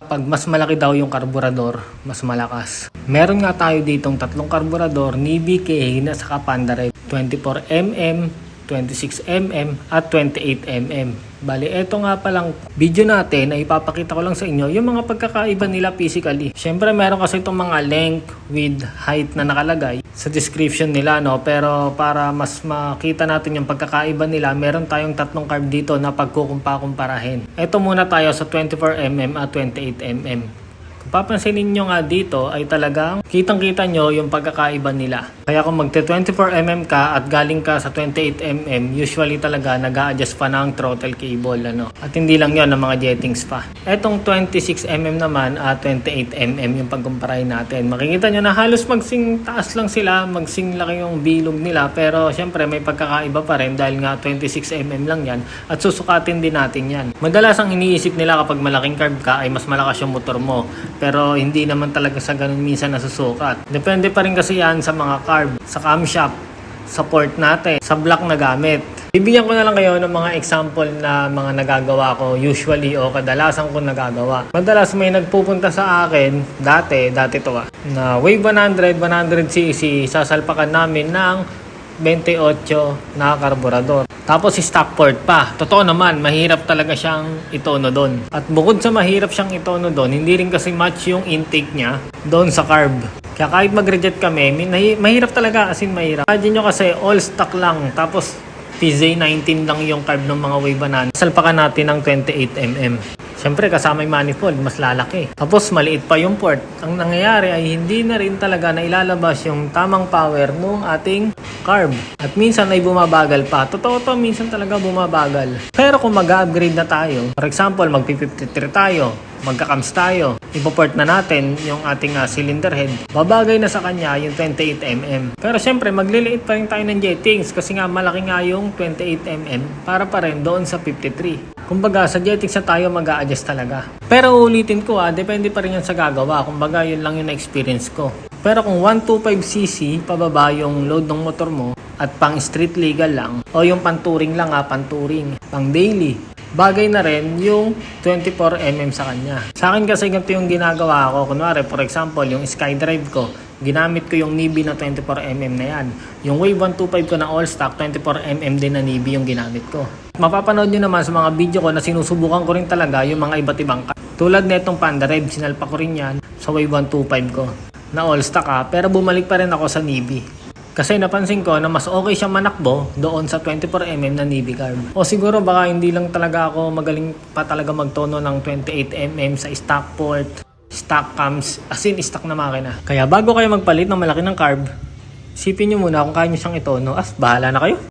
Pag mas malaki daw yung karburador, mas malakas. Meron nga tayo ditong tatlong karburador, Nibi, Kehina, saka Pandarev. 24mm, 26mm, at 28mm. Bali, eto nga palang video natin ay ipapakita ko lang sa inyo yung mga pagkakaiba nila physically. Syempre meron kasi itong mga length, width, height na nakalagay sa description nila, no? Pero para mas makita natin yung pagkakaiba nila, meron tayong tatlong carb dito na pagkukumparahin. Eto muna tayo sa 24mm at 28mm. Kung papansinin nyo nga dito ay talagang kitang-kita nyo yung pagkakaiba nila. Kaya kung magte 24mm ka at galing ka sa 28mm, usually talaga nag-a-adjust pa ng throttle cable, ano. At hindi lang yon, ng mga jettings pa. Etong 26mm naman at 28mm yung pagkumparahin natin. Makikita nyo na halos magsing taas lang sila, magsing laki yung bilog nila, pero syempre may pagkakaiba pa rin dahil nga 26mm lang yan at susukatin din natin yan. Madalas ang iniisip nila kapag malaking carb ka ay mas malakas yung motor mo. Pero hindi naman talaga sa ganun minsan nasusukat. Depende pa rin kasi yan sa mga carb, sa camshaft, sa port natin, sa block na gamit. Bibigyan ko na lang kayo ng mga example na mga nagagawa ko usually o kadalasan ko nagagawa. Madalas may nagpupunta sa akin, dati to na Wave 100, 100cc, sasalpakan namin ng 28 na karburador. Tapos stock port pa. Totoo naman, mahirap talaga siyang itono doon. At bukod sa mahirap siyang itono doon, hindi rin kasi match yung intake niya doon sa carb. Kaya kahit mag-reject kami, mahirap talaga, as in mahirap. Imagine nyo kasi all stock lang, tapos PZ19 lang yung carb ng mga Wave 100. Salpakan natin ng 28mm. Siyempre kasama yung manifold, mas lalaki. Tapos maliit pa yung port. Ang nangyayari ay hindi na rin talaga na ilalabas yung tamang power ng ating carb. At minsan ay bumabagal pa. Totoo to, minsan talaga bumabagal. Pero kung mag-upgrade na tayo, for example, mag-53 tayo, magka-cams tayo, ipoport na natin yung ating cylinder head, babagay na sa kanya yung 28mm. Pero syempre, magliliit pa rin tayo ng jettings kasi nga malaki nga yung 28mm para pa rin doon sa 53. Kumbaga, sa jettings na tayo mag-a-adjust talaga. Pero ulitin ko depende pa rin yan sa gagawa. Kumbaga, yun lang yung experience ko. Pero kung 125cc, pababa yung load ng motor mo at pang street legal lang, o yung panturing lang panturing, pang daily, bagay na rin yung 24mm sa kanya. Sa akin kasi ganito yung ginagawa ko. Kunwari, for example, yung SkyDrive ko, ginamit ko yung Nibi na 24mm na yan. Yung Wave 125 ko na all stock, 24mm din na Nibi yung ginamit ko. Mapapanood nyo naman sa mga video ko na sinusubukan ko rin talaga yung mga iba't ibang tulad netong Pandarev, sinalpa ko rin yan sa Wave 125 ko na all stock pero bumalik pa rin ako sa Nibi. Kasi napansin ko na mas okay siyang manakbo doon sa 24mm na Nibi carb. O siguro baka hindi lang talaga ako magaling pa talaga magtono ng 28mm sa stock port, stock cams, as in stock na makina. Kaya bago kayo magpalit ng malaki ng carb, isipin nyo muna kung kaya nyo siyang itono. Bahala na kayo.